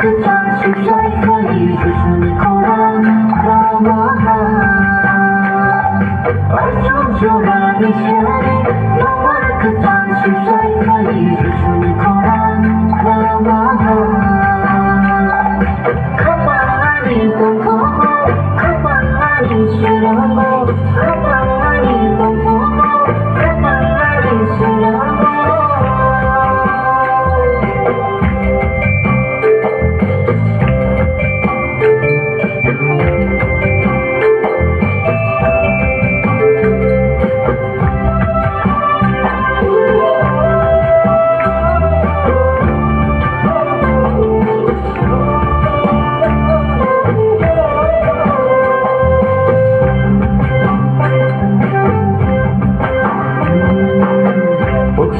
Aichuk jorani siyari, nomor kesan susai kali susun koran kelemahan. Kapan lagi tunggumu, kapan lagi sudamu, kapan lagi tunggumu, kapan lagi sudamu.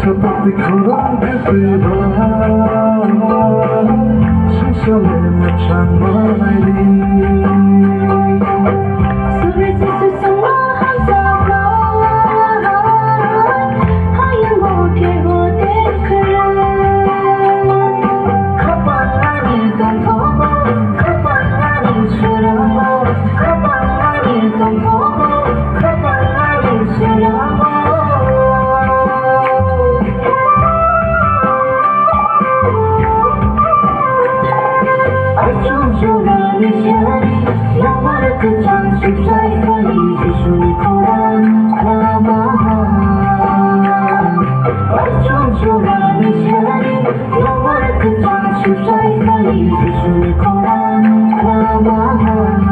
Seperti kurang berbeda, sesama macam ini. Sulit semua hamzah, hayal hoke hote keren. Kapan lagi tunggumu, kapan lagi sudamu, kapan lagi tunggumu, kapan lagi sudamu. Aichuk jorani siyari, nomor kesan susai kali susun koran kelemahan. Aichuk jorani siyari, nomor kesan susai kali susun koran kelemahan.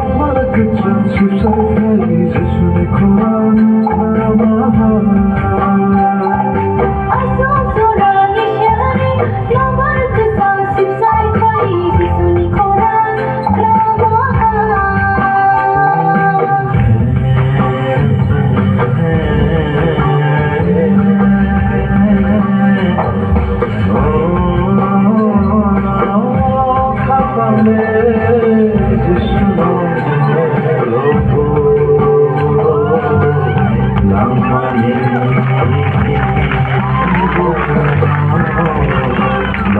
Songang Baptist Christian.